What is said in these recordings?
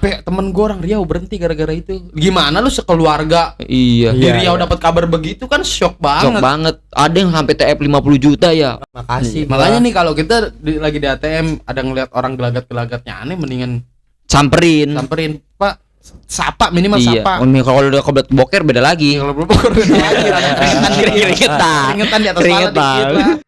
Sampai temen gue orang Riau berhenti gara-gara itu. Gimana lu sekeluarga Iya. di Riau dapat kabar begitu kan shock Shock banget. banget. Ada yang sampai TF 50 juta ya. Makasih. Makanya nih kalau kita lagi di ATM ada ngeliat orang gelagat-gelagatnya aneh, mendingan Samperin. Pak, sapa minimal Iya. sapa. Kalau udah kebelet boker beda lagi. Kalau belum pokok lagi keringetan di atas kepala dikit lah.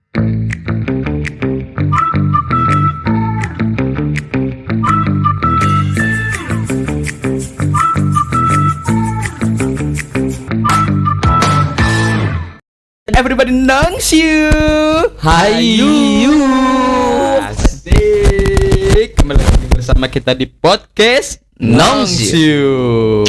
Everybody knows you. Hayu. Asik. Kembali lagi bersama kita di podcast Knows You.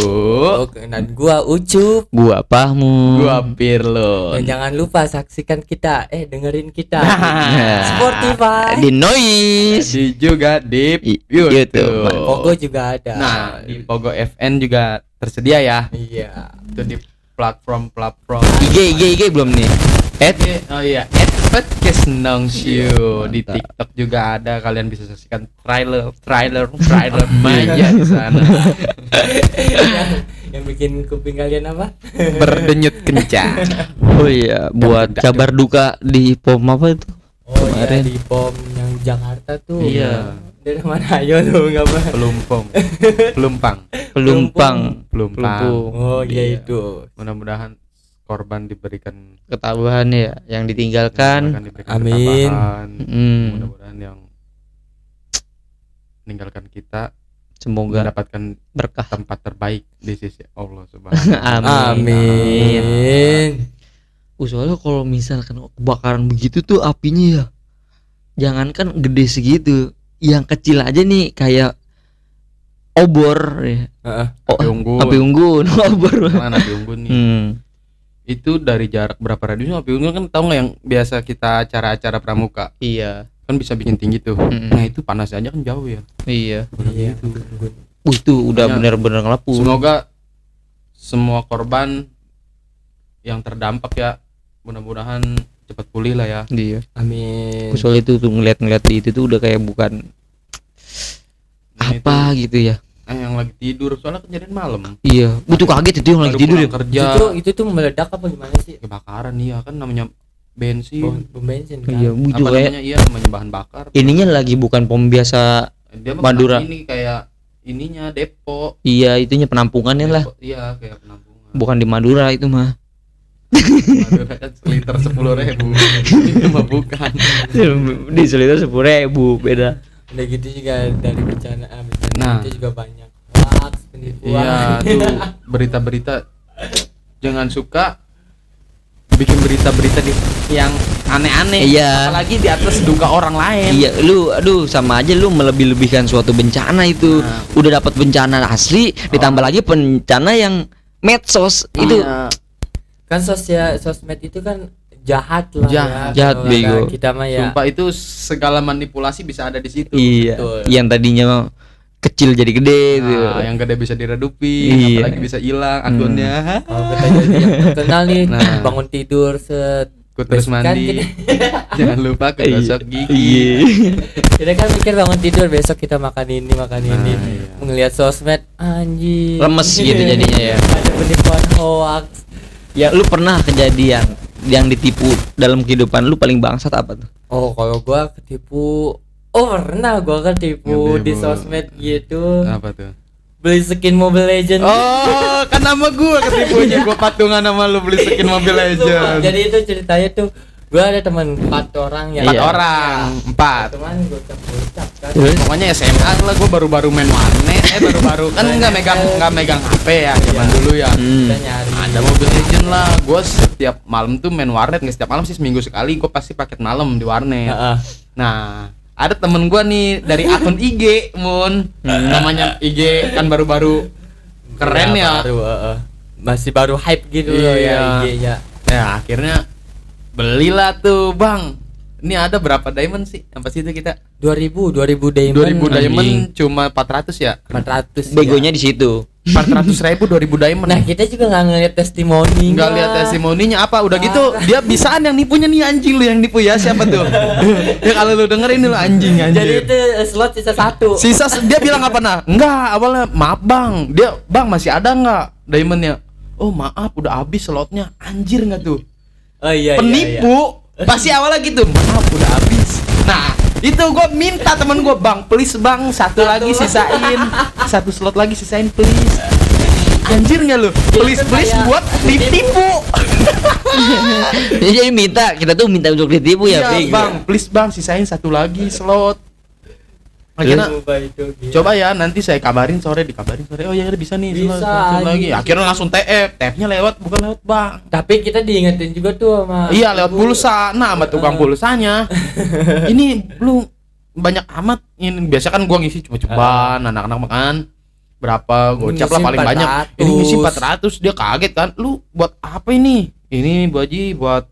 Dan gua Ucup. Gua Pahmu. Gua Pirlo. Dan jangan lupa saksikan kita, dengerin kita Nah. Spotify. Di Noise. Di juga di YouTube. YouTube. Pogo juga ada. Nah, di Pogo FN juga tersedia ya. Iya. Itu di platform IG belum nih. Oh iya, podcast Knows You. Di TikTok juga ada, kalian bisa saksikan trailer Maya di sana. yang bikin kuping kalian apa? Berdenyut kencang. Oh iya, buat kabar duka di POM apa itu? Oh Kemarin. iya, di POM yang Jakarta tuh. Iya. Dari mana ayo lu enggak apa? Pelumpang. Oh iya Iya. itu. Mudah-mudahan korban diberikan Ketabahan ya yang ditinggalkan. Amin. Mudah-mudahan yang meninggalkan kita Semoga mendapatkan berkah. tempat terbaik di sisi Allah Subhanahu wa Ta'ala. Amin. Soalnya kalau misalkan kebakaran begitu tuh apinya ya, jangankan gede segitu, yang kecil aja nih kayak obor ya. Api unggun. Api unggun, obor. Kan api unggun nih. Itu dari jarak berapa radiusnya api unggun kan, tahu nggak yang biasa kita acara-acara pramuka Iya. kan bisa bikin tinggi tuh. Nah itu panasnya aja kan jauh ya. Iya. Iya. Itu udah Makanya bener-bener ngelapu. Semoga semua korban yang terdampak ya, mudah-mudahan cepat pulih lah ya. Iya. Amin. Soal itu tuh ngeliat di itu tuh udah kayak bukan Nah, apa gitu ya. yang lagi tidur soalnya kejadian malam. Iya. Gue tuh kaget itu yang lagi Baru tidur ya. pulang kerja. Itu tuh meledak apa gimana sih? Kebakaran iya kan, namanya bensin. Bom bensin kan. Iya, Apa bujuk kayak namanya? Iya, namanya bahan bakar. ininya lagi bukan pom biasa. Dia mah Madura. ini kayak ininya depo. Iya, itunya penampungannya lah. Depo, iya, kayak penampungan. Bukan di Madura itu mah. Madura kan liter 10.000. Ini mah bukan. Di seliter 10.000 beda. Udah gitu juga dari bencana Nah. itu juga banyak hoax, penipuan. Iya, tuh berita-berita jangan suka bikin berita-berita yang aneh-aneh. Iya. Apalagi di atas duga orang lain. Iya, aduh sama aja lu melebih-lebihkan suatu bencana itu. Nah. Udah dapat bencana asli, ditambah lagi bencana yang medsos itu. Iya. Kan sosmed itu kan jahat lah. Jahat, Kalau bego. kata kita mah ya. Sumpah itu segala manipulasi bisa ada di situ. Iya. betul. Yang tadinya kecil jadi gede tuh. Nah, yang gede bisa diredupi, Iya. apalagi bisa hilang akunnya. Kalau kita jadi yang terkenal nih, Nah. bangun tidur Ku terus Kan mandi. Jangan lupa ke gosok gigi. Iya. kita kan mikir bangun tidur besok kita makan ini ini. Iya. Ngelihat sosmed anjing. Lemes gitu jadinya ya. Ada penipuan hoax. Ya lu pernah kejadian yang ditipu dalam kehidupan lu paling bangsat apa tuh? Oh, kalau gua ketipu. Oh, pernah gua ketipu Ketipu. di sosmed gitu. Apa tuh? Beli skin Mobile Legends. Oh, kan nama gua ketipunya, gua patungan sama lu beli skin Mobile Sumpah, Legends. jadi itu ceritanya tuh gua ada teman 4 orang ya. 4 Iya. orang, 4. Teman gua ucap kan. Terus? Pokoknya SMA lah, gua baru-baru main warnet, baru-baru kan nggak megang HP ya zaman dulu ya. Kita nyari. Ada Mobile Legends lah, gua setiap malam tuh main warnet, nggak setiap malam sih, seminggu sekali gua pasti paket malam di warnet. Heeh. Nah, ada temen gua nih dari akun IG, namanya IG kan baru-baru keren ya. Baru, masih baru hype gitu loh Iya. ya IG-nya. Ya akhirnya belilah tuh bang. Ini ada berapa diamond sih? Sampai situ kita 2000 diamond. 2000 diamond cuma 400 ya. 400. Begonya di situ. 400.000 2.000 diamond. Nah, kita juga nggak ngeliat testimoni. Nggak lihat testimoninya apa, udah gitu dia bisaan yang nipunya nih, anjing lu yang nipu ya, siapa tuh? Ya kalau lu dengerin ini lu anjing. Jadi itu slot sisa 1. Dia bilang apa nah? Enggak, awalnya maaf bang, dia bang masih ada nggak diamondnya? Oh maaf udah habis slotnya, anjir nggak tuh? Oh iya. Penipu pasti awalnya gitu, maaf udah habis. Nah itu gue minta temen gue, bang please bang satu lagi sisain, 1 slot lagi sisain please. Anjir nggak lu? Please buat ditipu. Jadi kita tuh minta untuk ditipu ya, Iya bang, please bang sisain 1 lagi slot. Akhirnya coba ya nanti saya kabarin sore, oh ya bisa nih Bisa, slot lagi. Akhirnya langsung TF-nya lewat, bukan lewat bang. Tapi kita diingetin juga tuh sama Iya lewat pulsa. Nah sama tukang pulsanya, ini lu banyak amat. Ini biasa kan gua ngisi coba-cobaan anak-anak makan berapa gocap lah paling 400. banyak. Ini ngisi 400, dia kaget kan. Lu buat apa ini? Ini Bu Haji buat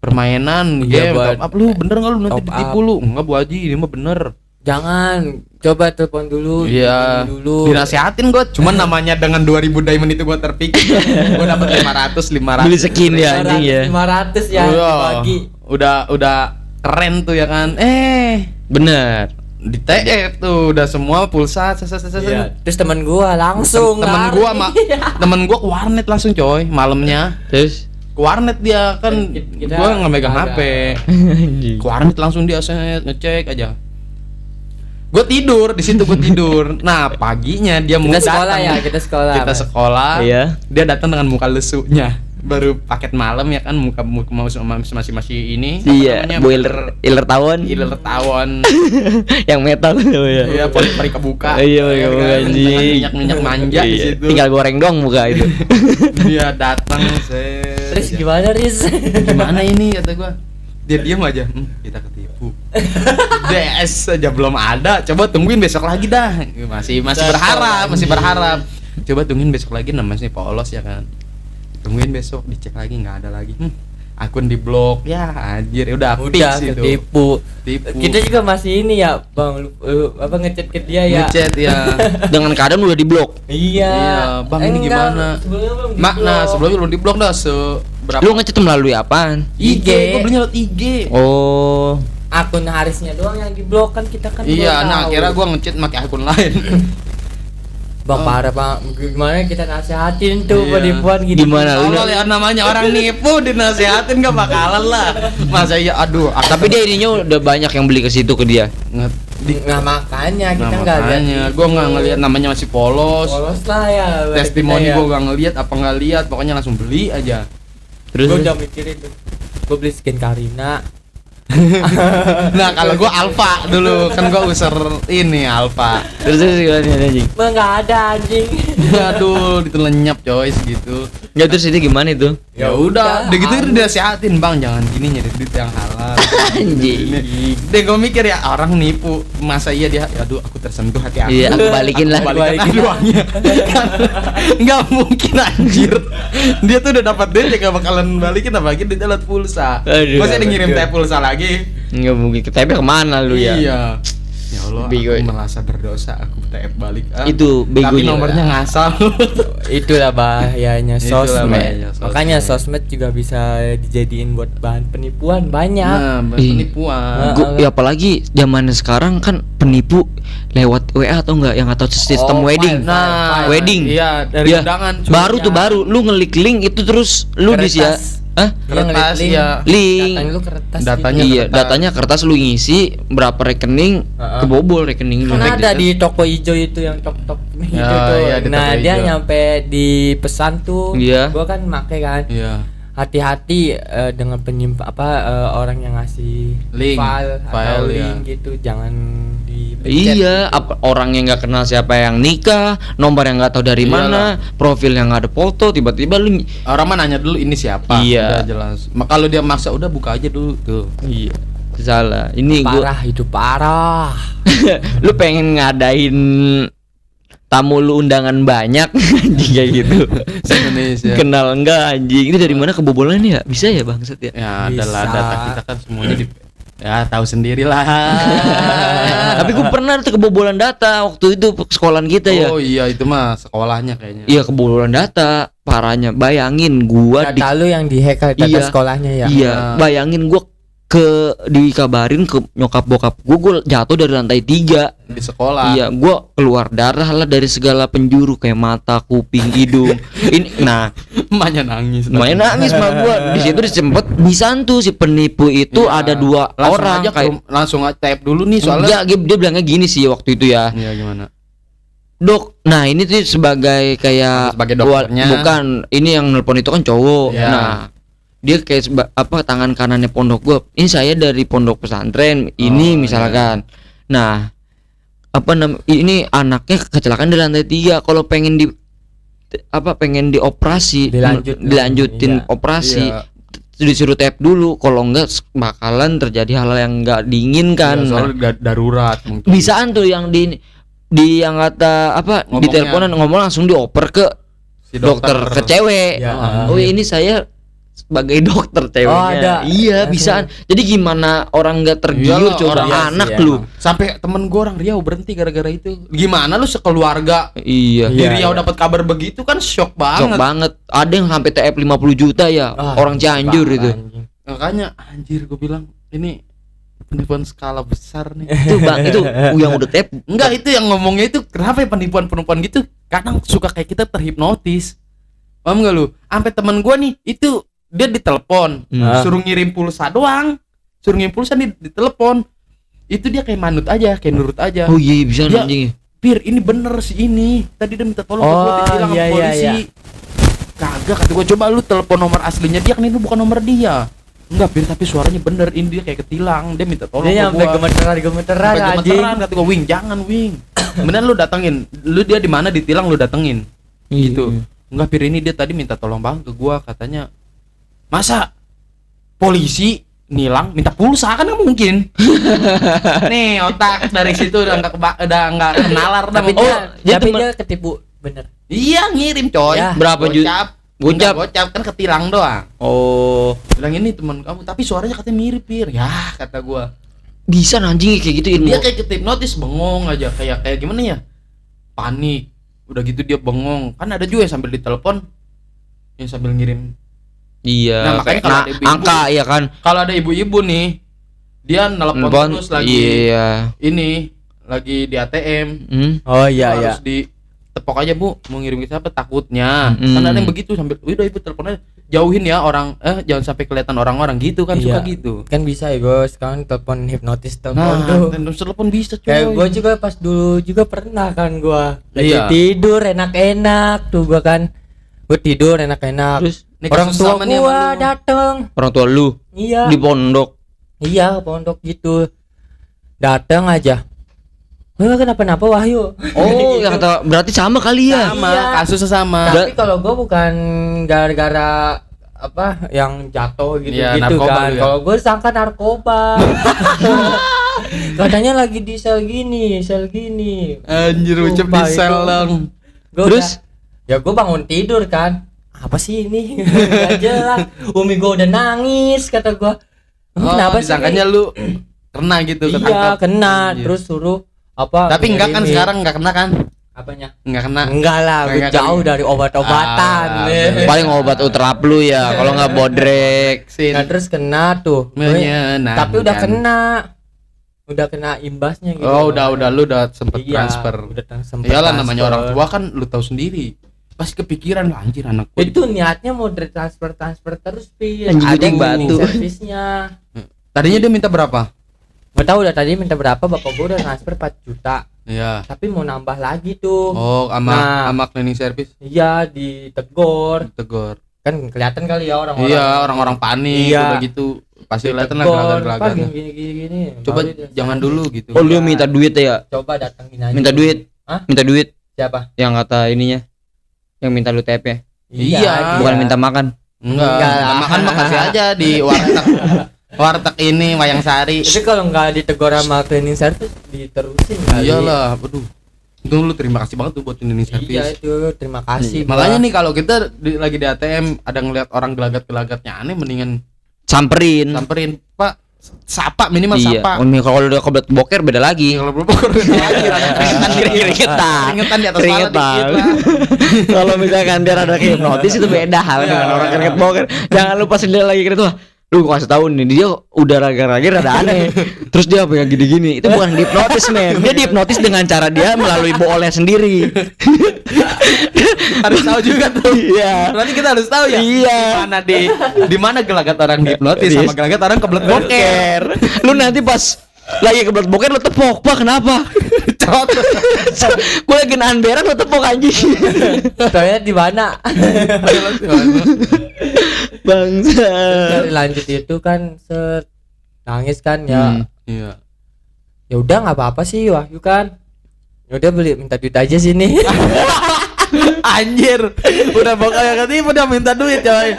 permainan Iya, game buat top up. Lu bener nggak lu nanti top ditipu up. lu? Enggak Bu Haji, ini mah bener. Jangan, coba telepon dulu. Iya, dulu. dinasihatin gua. Cuman namanya dengan 2.000 diamond itu gua terpikir. Gua dapat 500. Beli skin ya anjing ya. 500 ya dibagi. Udah keren tuh ya kan. Bener. Di TF tuh udah semua pulsa. Iya. Terus teman gua langsung Temen gua ke warnet langsung coy, malamnya. Terus Ke warnet dia kan, gua nggak megang HP. Ke warnet langsung dia ngecek aja. Gue tidur di situ, gue tidur. Nah paginya dia mau Kita sekolah datang. ya, kita sekolah. Kita sekolah. Iya. Dia datang dengan muka lesunya. Baru paket malam ya kan, muka masih ini. Iya, boiler tawon. Iler tawon. Yang metal ya. Iya, pori kebuka. Iya, pori kebuka, anjing. Minyak manja di Iya, situ. tinggal goreng dong muka itu. Dia datang Terus gimana, Riz? Gimana ini kata gua? Dia diam aja. Kita ketipu. DS aja belum ada. Coba tungguin besok lagi dah. Masih berharap. Coba tungguin besok lagi, namanya polos ya kan. Tungguin besok, dicek lagi nggak ada lagi. Akun diblok ya, anjir udah fix itu. Ketipu. Tipu. Kita juga masih ini ya, Bang. Apa ngechat ke dia ya? Ngechat ya. Dengan keadaan udah diblok. Iya. Bang ini gimana? Sebelumnya belum diblok dah seberapa. Lu ngechat melalui apaan? IG. Gua belinya lewat IG. Oh. Akun Harisnya doang yang diblok kan, kita kan Iya, belum nah tahu. akhirnya gua ngechat pakai akun lain. Bang parah Bang, gimana kita nasihatin tuh Iya. penipuan gini. Gimana lu? Kalau lihat namanya orang nipu dinasihatin gak bakalan lah. Masa iya aduh, Tapi dia ininya udah banyak yang beli ke situ ke dia. Nah makanya kita nggak lihat. Gua nggak ngelihat namanya masih polos. Polos lah ya. Testimoni kita ya. gua nggak ngelihat apa nggak lihat, pokoknya langsung beli aja. Terus Gue udah mikirin tuh. Gue beli skin Karina. Nah kalau gua alpha dulu kan gua user ini alpha. terus gimana anjing? Mah nggak ada anjing. Aduh, itu lenyap coy segitu. Ya terus itu gimana itu? Ya udah, udah gitu udah dinasihatin, Bang, jangan gini nyari duit yang halal. Anjing. Deh gue mikir ya orang nipu, masa iya dia, aduh aku tersentuh hati aku. Iya, aku balikin lah. Balikin uangnya. Nggak mungkin anjir. Dia tuh udah dapat duit ya gak bakalan balikin, apalagi dia lewat pulsa. Aduh. Masa dia ngirim teh pulsa lagi? Enggak mungkin. Ke TP kemana lu ya? Iya. Ya Allah, Bego. aku merasa berdosa, aku TF balik. Itu Tapi begonya. nomornya ngasal. Itulah bahayanya Itulah sosmed. bahayanya sosmed. Makanya sosmed juga bisa dijadiin buat bahan penipuan banyak. Nah, penipuan. Ya apalagi zaman sekarang kan penipu lewat WA atau enggak yang atau sistem Oh, wedding. file. Wedding. Iya, dari Iya. undangan. cuy. Baru tuh baru lu ngelik link itu terus lu di ya. Kertas. Hah? Kertas, iya. Link. Datanya lu kertas. Datanya gitu. Iya, kertas. datanya kertas lu ngisi berapa rekening kebobol rekening lu. Kan ada di toko hijau itu yang tok-tok gitu tuh. iya, di Nah, toko dia hijau. nyampe di pesan tuh. Iya. Gua kan make kan. Iya. Hati-hati dengan orang yang ngasih Link, file atau iya. link gitu, jangan dipencet. Iya, orang yang nggak kenal siapa yang nikah, nomor yang nggak tahu dari Iyalah. mana, profil yang nggak ada foto, tiba-tiba lu Orang mah nanya dulu ini siapa. Iya. Udah jelas. Kalau dia maksa udah buka aja dulu tuh. iya salah. Ini gua Parah, itu parah. lu pengen ngadain tamu lu undangan banyak anjing kayak gitu. Se-Indonesia. Kenal enggak anjing? Ini dari mana kebobolan ya? Bisa ya bangsat ya? Ya adalah Bisa. data kita kan semuanya Ya tahu sendirilah. Tapi gue pernah tuh kebobolan data waktu itu sekolahan kita ya. Oh iya itu mah sekolahnya kayaknya. Iya kebobolan data parahnya. Bayangin gua Data lu yang dihack data Iya. sekolahnya ya. Iya, bayangin gua dikabarin ke nyokap bokap gua jatuh dari lantai 3. Di sekolah. Iya, gua keluar darah lah dari segala penjuru kayak mata, kuping, hidung. Ini nah, Emaknya nangis. main nangis mah gua. Di situ disempet bisa tuh si penipu itu Iya. ada 2 Langsung orang aja kayak langsung tap dulu nih soalnya. enggak, dia bilangnya gini sih waktu itu ya. Iya gimana? Dok, nah ini tuh sebagai kayak Sebagai dokternya. bukan, ini yang nelpon itu kan cowok. Iya. Nah, dia kayak tangan kanannya pondok gua. Ini saya dari pondok pesantren ini Oh, misalkan. Nah, ini anaknya kecelakaan di lantai 3. Kalau pengen pengen dioperasi, dilanjutin Iya. operasi, Iya. disuruh tap dulu. Kalau enggak bakalan terjadi hal yang enggak diinginkan. Iya, soalnya darurat mungkin. Bisaan tuh yang di yang kata di Ngomongnya. teleponan ngomong langsung dioper ke Si dokter ke cewek. Ya. Oh ini saya sebagai dokter ceweknya. Oh, ada. Iya Langsung. bisaan. Jadi gimana orang nggak tergiur Iyalah, coba orang- iya anak sih, lu. emang. Sampai temen gue orang Riau berhenti gara-gara itu. Gimana lu sekeluarga Iya. di Iya, Riau iya. dapat kabar begitu kan shock Shock banget. banget. Ada yang sampai TF 50 juta ya. Ah, orang Cianjur parah, itu. anjing. Makanya anjir gue bilang ini penipuan skala besar nih. Itu bang itu yang udah TF. Enggak itu yang ngomongnya itu kenapa ya penipuan-penipuan gitu kadang suka kayak kita terhipnotis. Paham gak lu? Sampai temen gua nih itu dia ditelepon, suruh ngirim pulsa doang. Suruh ngirim pulsa di telepon. Itu dia kayak manut aja, kayak nurut aja. Oh iya bisa Dia- anjing. Pir, ini bener sih ini. Tadi dia minta tolong ke gua Oh, ditilang iya, sama iya, polisi. iya. Kagak kata gua coba lu telepon nomor aslinya dia kan itu bukan nomor dia. Enggak, Pir, tapi suaranya bener. Ini dia kayak ketilang. Dia minta tolong Dia ke sampai gua. gemeteran Sampai anjing. gemeteran kata gua, "Wing, jangan, Wing." Beneran lu datengin. Lu dia di mana ditilang lu datengin. Gitu. Enggak, Pir, ini dia tadi minta tolong bang ke gua katanya. Masa polisi nilang minta pulsa kan nggak mungkin. Nih otak dari situ udah nggak kenalar dah. Tapi dia tapi temen- dia ketipu bener. Iya ngirim coy. Ya. Berapa gocap? Gocap. Gocap kan ketilang doang. Oh Bilang ini teman kamu tapi suaranya katanya mirip, Pir. Ya kata gua. bisa anjing kayak gitu ilmu. Dia kayak hipnotis bengong aja kayak gimana ya? Panik. Udah gitu dia bengong. Kan ada juga yang sambil ditelepon yang sambil ngirim. Iya. Nah, makanya kalau ada ibu-ibu- angka ya kan. Kalau ada ibu-ibu nih, dia nelpon terus lagi Iya. ini lagi di ATM. Oh iya iya. Harus ditepok aja, Bu. Mau ngirim ke siapa takutnya. Mm. Kan ada yang begitu sambil udah ibu telepon aja. Jauhin ya orang jangan sampai kelihatan orang-orang gitu kan Iya. suka gitu. Kan bisa ya gue sekarang telepon hipnotis telepon Nah, tuh. telepon bisa coy. Kayak gue juga pas dulu juga pernah kan gue lagi Iya. tidur enak-enak tuh gue kan. Gue tidur enak-enak. Terus Nih, Orang kasus tua sama nih sama gua lu. dateng. orang tua lu Iya. di pondok. Iya ke pondok gitu. Dateng aja. Kenapa-napa Wahyu? Oh, yang kata berarti sama kali ya. Sama, Iya. kasusnya sama. Tapi kalau gue bukan gara-gara apa yang jatuh gitu Iya, gitu narkoba kan. lu ya? Kalau gue sangka narkoba. Katanya lagi di sel gini. Anjir ucap di Sumpah itu. sel dong. Terus? ya gue bangun tidur kan. Apa sih ini? Gak jelas. Umi gue udah nangis kata gue. Kenapa sih? disangkanya lu kena gitu Iya ketangkap. kena. Anjir. Terus suruh apa? Tapi enggak kan ngirimin. sekarang enggak kena kan? Apanya? Enggak kena. Enggak lah, gue Enggak jauh kali. dari obat-obatan. Ah, Paling obat utraplu ya, kalau nggak bodrek. Nah, terus kena tuh. Menyenangkan. Tapi udah kena. Udah kena imbasnya gitu. Oh, udah lu udah sempet Iya, transfer. udah sempet Iyalah namanya transfer. orang tua kan lu tahu sendiri. Pasti kepikiran lah anjir anak gua. Itu niatnya mau transfer terus Pin. Anjing Ada kucing batu. servisnya. Tadinya dia minta berapa? Gak tahu udah tadi minta berapa, bapak gua udah transfer 4 juta. Iya. Tapi mau nambah lagi tuh. Oh, sama Nah. sama cleaning service Iya, ditegor. tegur. Kan kelihatan kali ya orang-orang. Iya, orang-orang panik Iya. udah gitu. Pasti kelihatan lah Ditegor, apa gelagat-gelagatnya. gini. Coba Baru dia jangan sadar. dulu gitu. Oh, lu minta duit ya? Coba datengin aja. Minta duit. Hah? Minta duit Siapa? yang kata ininya. Yang minta lu TP ya? Iya. Bukan minta makan. Enggak, Enggak lah. makan makasih aja di warteg. Warteg ini Wayang Sari. Tapi kalau nggak ditegur sama cleaning service diterusin kali. Iyalah, aduh. Itu lu terima kasih banget tuh buat cleaning Iya service. itu terima kasih. Makanya nih kalau kita lagi di ATM ada ngeliat orang gelagat-gelagatnya aneh mendingan Samperin. samperin, Pak, sapa minimal Iya. sapa. Kalau udah kebelet boker beda lagi. Kalau belum pokok lagi keringetan di atas kepala dikit lah. Kalau misalkan dia ada hipnotis itu beda hal dengan orang keringet boker. Jangan lupa sendiri lagi keringet tuh. Lu gua kasih tahu nih dia udah raga-raga rada aneh. Terus dia apa yang gini-gini. Itu bukan hipnotis, men. Dia dihipnotis dengan cara dia melalui boolnya sendiri. Harus tahu juga tuh. Iya. Berarti kita harus tahu ya. Iya. Di mana gelagat orang hipnotis sama gelagat orang kebelet boker. Lu nanti pas lagi kebelet boker lu tepok, Pak, kenapa? Gue lagi nahan berak lu tepok anjing. Toilet di mana? Bangsa. Terus lanjut itu kan nangis kan ya. Iya. Ya udah nggak apa-apa sih Wahyu kan. Ya udah beli minta duit aja sini. Anjir, udah bakal yang ketipu udah minta duit coy.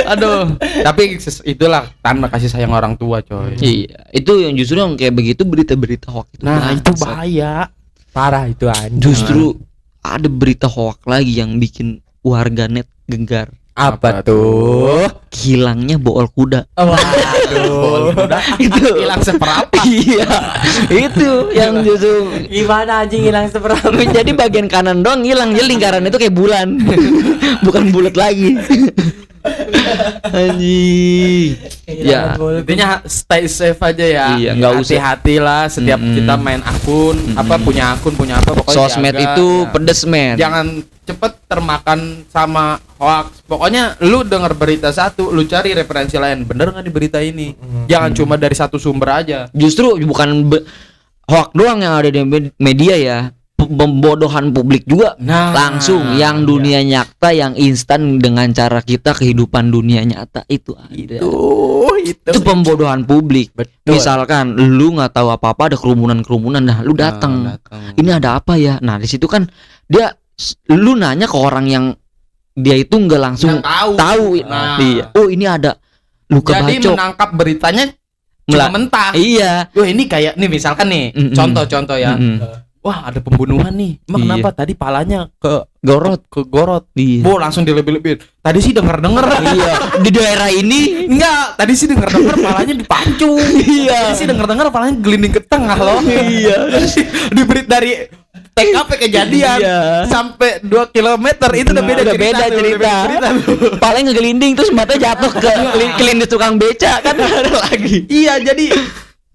Aduh, tapi itulah tanda kasih sayang orang tua coy. Iya, itu yang justru yang kayak begitu berita-berita hoax itu. Nah, itu bangsat. bahaya. Parah itu anjing. Justru ada berita hoax lagi yang bikin warganet gegar. Apa tuh? Hilangnya bool kuda. Waduh. Itu Hilang seperapa. iya, itu yang justru Gimana anjing hilang seberapa? jadi bagian kanan doang hilang, jadi lingkaran itu kayak bulan, bukan bulat lagi. Anjing. Ya. Intinya stay safe aja ya. Iya, nggak usah. hati-hati lah setiap kita main akun, punya apa pokoknya Sosmed jaga, itu ya. pedes, men. Jangan cepet termakan sama hoax. Pokoknya lu denger berita satu, lu cari referensi lain. Bener nggak di berita ini? Jangan cuma dari satu sumber aja. Justru bukan hoax doang yang ada di media ya, pembodohan publik juga. Nah, Langsung yang dunia nyata, yang instan dengan cara kita kehidupan dunia nyata itu ada. Itu pembodohan publik. Betul. Misalkan lu nggak tahu apa-apa, ada kerumunan, nah lu datang. Ini ada apa ya? Nah di situ kan dia, lu nanya ke orang yang dia itu nggak langsung Yang tahu. Nah. Iya. Oh ini ada luka Jadi bacok. menangkap beritanya cuma mentah. Iya. Wah ini kayak nih misalkan nih contoh ya. Wah ada pembunuhan nih. Emang Iya. kenapa tadi palanya ke Gorot. gorot? Iya. Bo langsung dilebih-lebih. Tadi sih denger Iya. Di daerah ini. Enggak, tadi sih denger palanya dipancung. Iya. Tadi sih denger palanya gelinding ke tengah loh. Iya. Di berita dari TKP kejadian Iya. sampai 2 km itu udah beda Udah cerita. beda tuh, cerita. Paling ngegelinding terus matanya jatuh ke kelindis tukang beca kan ada lagi. Iya, jadi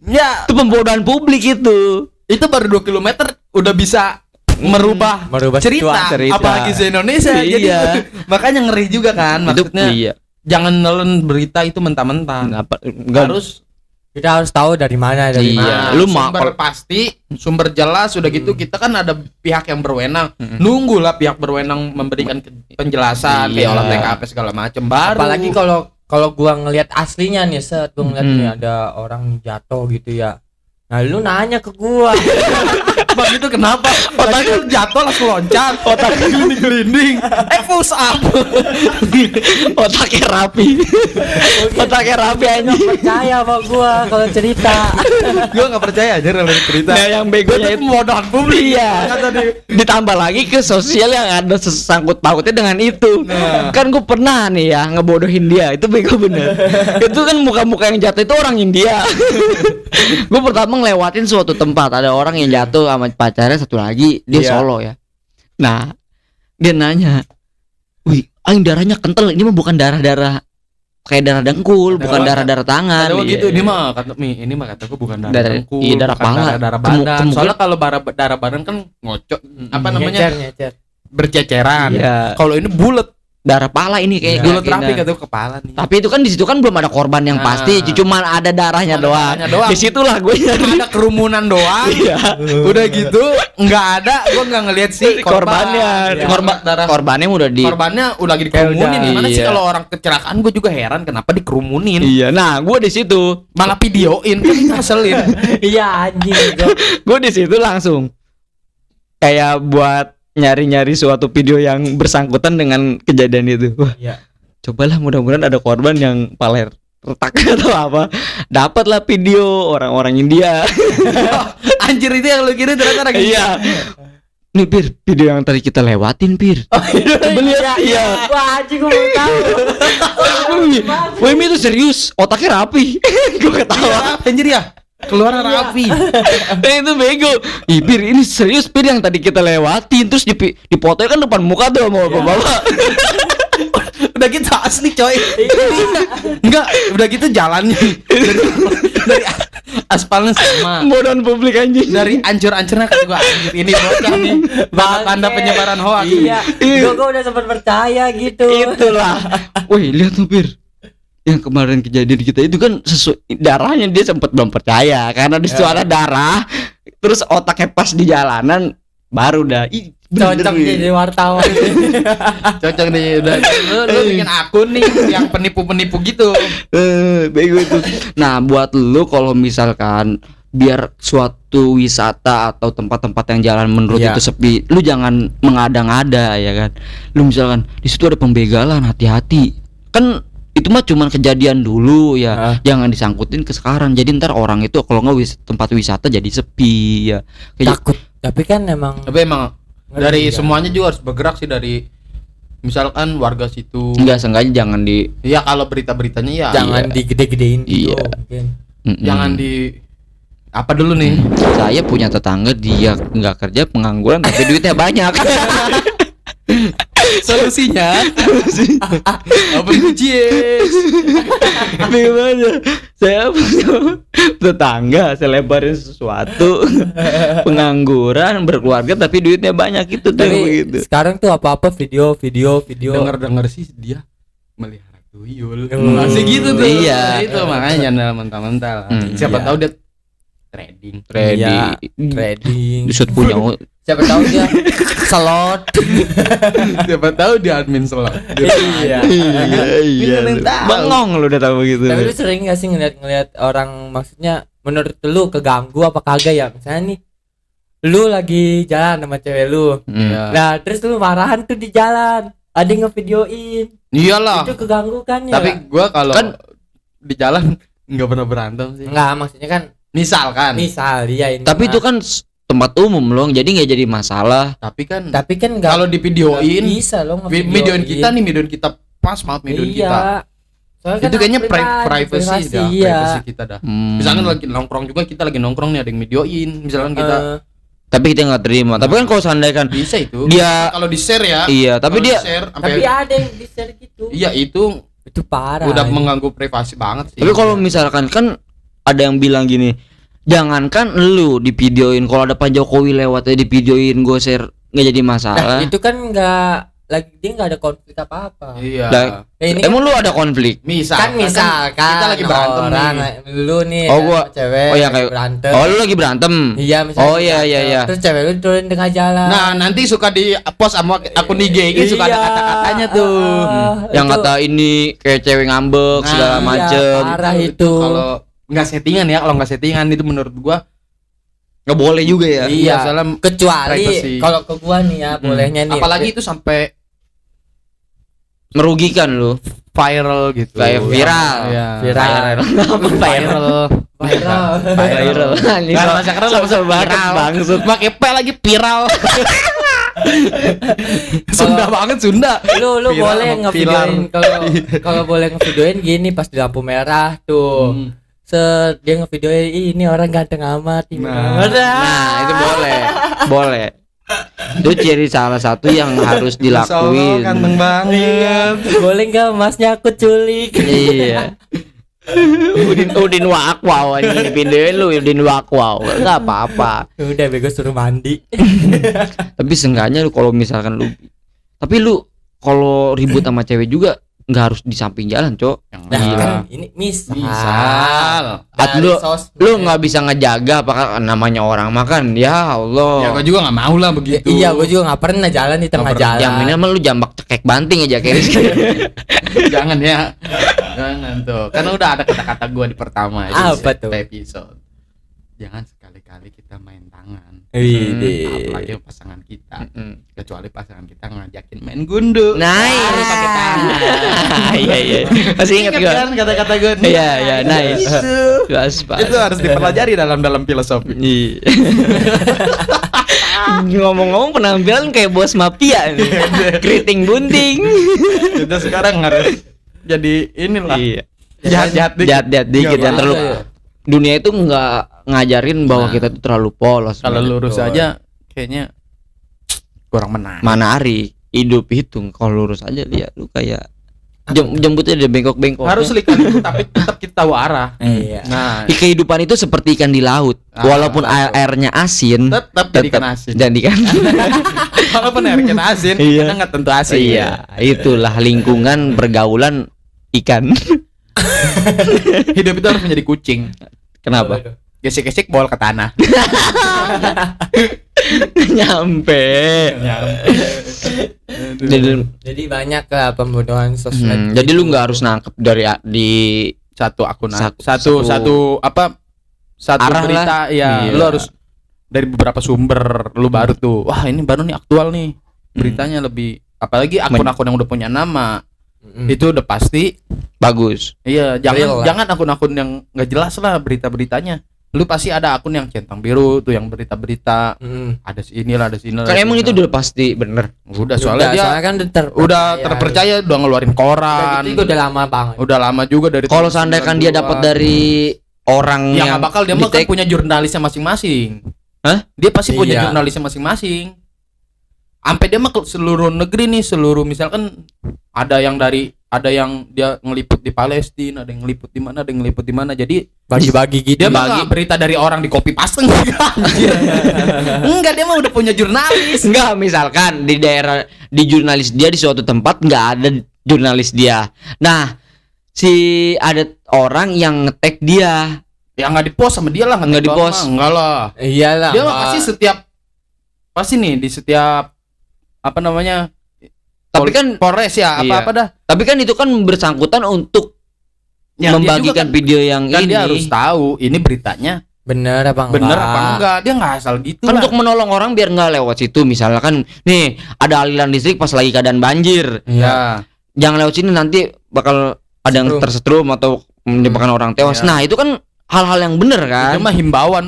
ya Itu pembodohan publik itu. itu baru 2 km udah bisa merubah cerita, cerita. apalagi se Indonesia. Jadi Iya. makanya ngeri juga kan maksudnya. Iya. Jangan nelen berita itu mentah-mentah. Harus Kita harus tahu dari mana dari Iya. mana. Lu sumber pasti, sumber jelas udah gitu kita kan ada pihak yang berwenang. Nunggulah pihak berwenang memberikan penjelasan kayak Iya. olah TKP segala macam baru. Apalagi kalau gua ngelihat aslinya nih, gua ngeliat nih ada orang jatuh gitu ya. Nah, lu nanya ke gua. Bang itu kenapa? Otaknya jatuh langsung loncat, otaknya gelinding-gelinding. Push up. Otaknya rapi. Otaknya rapi Nggak anjing. percaya sama gua kalau cerita. Gua enggak percaya aja kalau cerita. Nah, yang begonya itu pembodohan publik. Iya. Kata dia. Ditambah lagi ke sosial yang ada sangkut pautnya dengan itu. Kan gue pernah nih ya ngebodohin dia. Itu bego bener. Itu kan muka-muka yang jatuh itu orang India. Gue pertama ngelewatin suatu tempat, ada orang yang jatuh sama pacarnya, satu lagi dia Iya. solo ya. Nah dia nanya, wih aing darahnya kental, ini mah bukan darah-darah kayak darah dengkul, bukan darah-darah tangan. Ada Iya. gitu, ini mah kataku bukan darah Darah- dengkul, iya, darah bukan pala. darah badan. Kemungkinan- Soalnya kalau darah badan kan ngocok, apa namanya? Nyecer. Berceceran. Iya. Kalau ini bulat, Darah pala ini kayak bulat kayak rapi gini. kataku kepala nih. Tapi itu kan di situ kan belum ada korban yang Nah. pasti, cuma ada darahnya Ada doang. darahnya doang. Disitulah gue nyari. Ada kerumunan doang. Iya. Udah gitu nggak ada, gua nggak ngelihat sih Korbannya. Iya. Korbannya udah di. Korbannya udah lagi dikerumunin. Udah, Gimana sih iya. kalau orang kecelakaan? Gue juga heran kenapa dikerumunin. Iya. Nah, gue di situ. Malah videoin, kan ngeselin. Iya anjing. Gue di situ langsung kayak buat nyari-nyari suatu video yang bersangkutan dengan kejadian itu. Wah, Iya. cobalah mudah-mudahan ada korban yang paler retak atau apa. Dapatlah video orang-orang India. Anjir itu yang lu kira ternyata lagi. Iya. nih Pir, video yang tadi kita lewatin Pir. Coba lihat. Iya. Wah, anjing gua mau tahu. Wih, itu serius, otaknya rapi. Gue ketawa. Anjir ya. Keluar rapi. Itu bego. Ih, Pir, ini serius Pir yang tadi kita lewatin. Terus dipoto kan depan muka tuh sama bapak-bapak. Udah gitu asli coy. Enggak, udah gitu jalannya dari aspalnya sama. Bodohan publik anjing. Dari ancur-ancurnya kata gua anjir ini bocah nih. Tanda penyebaran hoax. Iya. Gua udah sempat percaya gitu. Itulah. Wih, lihat tuh Pir. Yang kemarin kejadian kita itu kan darahnya dia sempat belum percaya karena di situ ada darah. Terus otaknya pas di jalanan baru dah. Cocok jadi wartawan. Cocok nih udah lu bikin akun nih yang penipu-penipu gitu. Bego itu. Nah, buat lu kalau misalkan biar suatu wisata atau tempat-tempat yang jalan menurut itu sepi, lu jangan mengada-ngada ya kan. Lu misalkan di situ ada pembegalan, hati-hati. Kan itu mah cuman kejadian dulu ya. Jangan disangkutin ke sekarang. Jadi ntar orang itu kalau nggak tempat wisata jadi sepi ya. Takut. Tapi emang dari semuanya juga harus bergerak sih, dari misalkan warga situ. Enggak, sengaja jangan di. Iya, kalau berita-beritanya ya jangan digede-gedein gitu. Mungkin. Jangan di apa dulu nih. Saya punya tetangga dia nggak kerja, pengangguran tapi duitnya banyak. Solusinya open BGS. Bagaimana? Saya punya tetangga, saya lebarin sesuatu, pengangguran, berkeluarga tapi duitnya banyak, itu tuh begitu. Sekarang tuh apa-apa video. Dengar sih dia melihara tuyul. Masih gitu tuh. Iya. Itu makanya jangan mental-mental. Siapa tahu dia trading. Disut punya. Siapa tahu dia slot. Siapa tahu dia admin slot. Iya. Bengong lu udah tahu begitu. Tapi lu sering gak sih ngeliat orang, maksudnya menurut lu keganggu apa kagak ya? Misalnya nih lu lagi jalan sama cewek lu. Nah, terus lu marahan tuh di jalan. Ada yang ngevideoin. Iyalah. Itu keganggu kan ya? Tapi gua kalau kan di jalan enggak pernah berantem sih. Enggak, maksudnya kan misal iya ini. Tapi itu kan tempat umum loh, jadi nggak jadi masalah. Tapi kan kalau divideoin bisa loh videoin kita pas banget videoin kita. Soalnya itu kayaknya privacy kita dah. Misalkan lagi nongkrong juga, kita lagi nongkrong nih ada yang videoin, misalkan kita tapi kita nggak terima. Tapi kan kalau seandainya kan bisa itu. Dia kalau di share ya. Iya, tapi dia tapi ada yang di share gitu. Iya, itu parah. Udah mengganggu privasi banget sih. Tapi kalau misalkan kan ada yang bilang gini, jangankan lu divideoin, kalau ada Pak Jokowi lewatnya divideoin, gue share nggak jadi masalah. Nah, itu kan dia nggak ada konflik apa-apa. Iya. Emang lu ada konflik? Misalkan kita lagi berantem nih. Lu nih gua cewek. Oh ya, kayak berantem. Oh, lu lagi berantem. Iya, misalnya. Oh iya. Terus cewek lu turun tengah jalan. Nah, nanti suka di post sama akun IG gitu, suka ada kata-katanya tuh. Yang kata ini kayak cewek ngambek segala macem. Parah itu. Kalau nggak settingan ya, kalau nggak settingan itu menurut gua nggak boleh juga ya. Iya, kecuali kalau ke gua nih ya bolehnya nih. Apalagi itu sampai merugikan lu, viral gitu. Kayak viral. Iya. Viral. Kan masa keren langsung viral. Bangsut. Pakai P lagi viral. Sunda banget, Sunda. Lu boleh ngevideoin, kalau boleh ngevideoin gini pas di lampu merah tuh. Dia ngevideoin ini orang ganteng amat. Nah, itu boleh. Itu ciri salah satu yang harus dilakuin. Ganteng banget. Boleh nggak masnya aku culik? Iya. Udin Wakwaw anjing dipindahin lu Udin Wakwaw. Enggak apa-apa. Udah bego suruh mandi. Tapi seenggaknya lu kalau misalkan tapi lu kalau ribut sama cewek juga nggak harus di samping jalan, Cok. Nah, ini misal. Lu nggak bisa ngejaga apakah namanya orang makan. Ya Allah. Ya gua juga nggak mau lah begitu. Iya, gua juga nggak pernah jalan di tengah jalan. Yang minimal lu jambak cekek banting aja kayak Jangan ya. Jangan tuh. Karena udah ada kata-kata gua di pertama apa tuh? Episode. Jangan sekali-kali kita main tangan. Apalagi pasangan kita. Kecuali pasangan kita ngajakin main gundu. Nice. Pakai tangan. Iya. Masih ingat gua kan kata-kata gue. Iya, nice. Itu harus dipelajari dalam filosofi. Ngomong-ngomong penampilan kayak bos mafia nih. Keriting bunting. Udah sekarang harus jadi inilah. Iya. Jahat-jahat dikit. Jahat-jahat dikit Nggak yang terlalu. Iya. Dunia itu nggak ngajarin bahwa Nah. kita tuh terlalu polos. Kalau men. lurus aja kayaknya kurang menarik. Mana hari hidup itu kalau lurus aja lihat lu kayak jembutnya ada bengkok-bengkok. Harus lika-liku tapi tetap kita tahu arah. Iya. Nah, Kehidupan itu seperti ikan di laut. Walaupun betul. airnya asin, tetap jadi ikan asin. jadikan. Walaupun air ikan asin, Iya. kita nggak tentu asin. Iya, itulah lingkungan pergaulan ikan. Hidup itu harus menjadi kucing. Kenapa? Gesek-gesek bol ke tanah. Nyampe. Jadi banyak lah pembunuhan sosmed. Jadi lu nggak harus nangkep dari di Satu akun Satu- satu apa? Satu arah berita lah. ya. Iya. Lu harus dari beberapa sumber lu baru tuh. Wah, ini baru nih aktual nih. Beritanya lebih apalagi akun-akun yang udah punya nama. Itu udah pasti bagus. iya, Real lah. jangan akun-akun yang nggak jelas lah berita-beritanya. Lu pasti ada akun yang centang biru tuh yang berita-berita ada inilah ada sini. Kan emang itu udah pasti bener. udah soalnya dia kan udah terpercaya udah ngeluarin koran. Itu udah lama banget. Udah lama juga dari Kalau tahun seandainya kan dia 90-an. dapat dari orang ya yang nggak bakal dia mah kan di-tag, punya jurnalisnya masing-masing. Hah? Dia pasti punya Iya. jurnalisnya masing-masing. Sampai dia mah ke seluruh negeri nih, seluruh misalkan ada yang dia ngeliput di Palestina, ada yang ngeliput di mana, ada yang ngeliput di mana. Jadi Bagi-bagi gitu. dia mah nggak berita dari orang di copy paste enggak. Enggak, dia mah udah punya jurnalis. Enggak, misalkan di daerah di jurnalis dia di suatu tempat nggak ada jurnalis dia. Nah, si ada orang yang nge-tag dia. Ya nggak di-post sama dia lah, Nggak nge-tag di-post. doang mah. Enggak lah. Iyalah. Dia mah pasti nih di setiap apa namanya? Tapi kan Polres ya, apa-apa dah. Tapi kan itu kan bersangkutan untuk Ya, dia membagikan juga kan- video yang Kan ini. dia harus tahu ini beritanya Bener apa enggak? bener apa enggak. Dia nggak asal gitu Kan lah. untuk menolong orang biar nggak lewat situ. Misalkan nih ada aliran listrik pas lagi keadaan banjir. Ya. Jangan lewat sini nanti bakal ada yang Setrum. tersetrum atau menyebabkan orang tewas. Iya. Nah, itu kan hal-hal yang bener kan. Itu mah himbauan.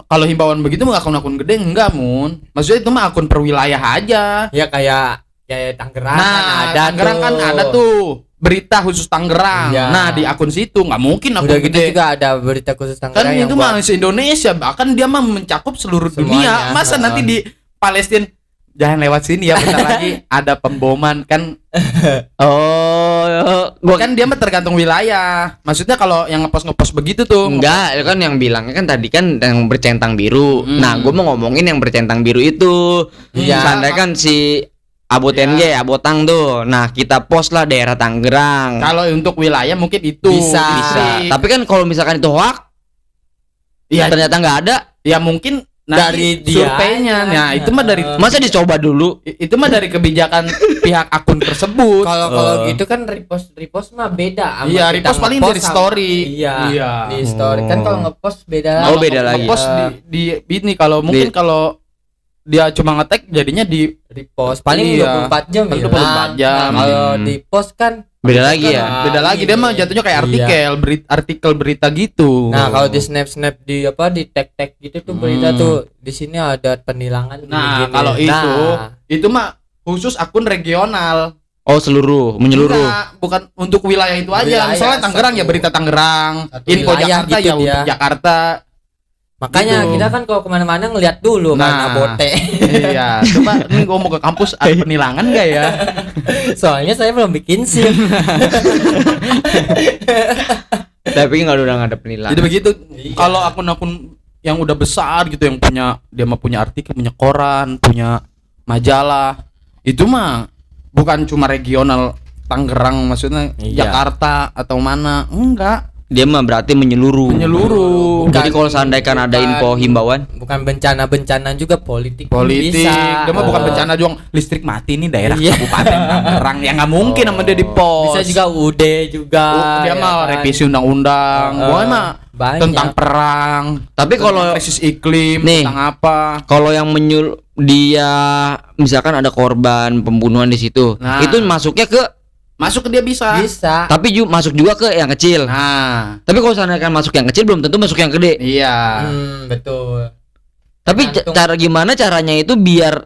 Kalau himbauan begitu mah akun-akun gede enggak, Mun. Maksudnya itu mah akun per wilayah aja. Ya kayak Tangerang kan Nah, ada Tangerang kan ada tuh berita khusus Tangerang. Iya. Nah, di akun situ nggak mungkin akun Udah gitu gede. juga ada berita khusus Kan Tangerang yang itu mah se-Indonesia, bahkan dia mah mencakup seluruh Semuanya. dunia. Masa nanti di Palestina jangan lewat sini ya, bentar lagi ada pemboman kan. Gua Kan dia mah tergantung wilayah. Maksudnya kalau yang ngepost begitu tuh. enggak, itu kan yang bilangnya kan tadi kan yang bercentang biru. Nah, gua mau ngomongin yang bercentang biru itu. Iya. Seandainya kan si Abotenge, Abotang tuh. Nah, kita post lah daerah Tangerang. Kalau untuk wilayah mungkin itu Bisa. Tapi kan kalau misalkan itu hoax, ya, ternyata nggak ada, ya mungkin Dari nanti dia surveinya. aja. Nah, itu mah dari masa dicoba dulu? itu mah dari kebijakan pihak akun tersebut. Kalau gitu kan repost mah beda. sama Iya, kita repost paling ngepost dari sama- story. Iya. Iya. Di story kan kalau ngepost beda. Oh, beda lagi. Ngepost di ini kalau mungkin kalau dia cuma ngetek jadinya di Repost paling Iya. 24 jam Paling hilang. 24 jam. Nah, kalau di post kan Beda lagi ya. beda lagi, dia mah jatuhnya kayak Iya. artikel berita gitu. Nah, kalau di snap di tag gitu tuh berita tuh di sini ada penilangan Nah, gini-gini. kalau Nah, itu mah khusus akun regional. Oh, seluruh, menyeluruh. Enggak, bukan untuk wilayah itu aja. Wilayah, Misalnya Tangerang ya satu- berita Tangerang, satu info wilayah Jakarta gitu ya dia. untuk Jakarta. makanya gitu. kita kan kalau kemana-mana ngeliat dulu Nah. kan abote. Iya, coba ini gua mau ke kampus ada penilangan enggak ya? Soalnya saya belum bikin SIM. Tapi nggak udah nggak ada penilaian. Jadi begitu. Iya. Kalau akun-akun yang udah besar gitu yang punya dia mah punya artikel, punya koran, punya majalah. Itu mah bukan cuma regional Tangerang maksudnya Iya. Jakarta atau mana. Enggak, Dia mah berarti menyeluruh. menyeluruh. Jadi kalau seandainya kan ada info himbauan, Bukan bencana-bencana juga politik. Politik, Bisa. dia mah bukan bencana doang. Listrik mati nih daerah Iya. Kabupaten Tangerang. Ya nggak mungkin sama dia di post. Bisa juga UD juga. Dia ya mah kan? revisi undang-undang. Pokoknya mah banyak. tentang perang. tapi kalau Tentang krisis iklim, Nih. tentang apa? kalau yang dia misalkan ada korban pembunuhan di situ, Nah. itu masuknya ke, Masuk ke dia bisa. Bisa. tapi masuk juga ke yang kecil. Nah, Tapi kalau seandainya kan masuk yang kecil belum tentu masuk yang gede. iya. Betul. Tapi cara gimana caranya itu biar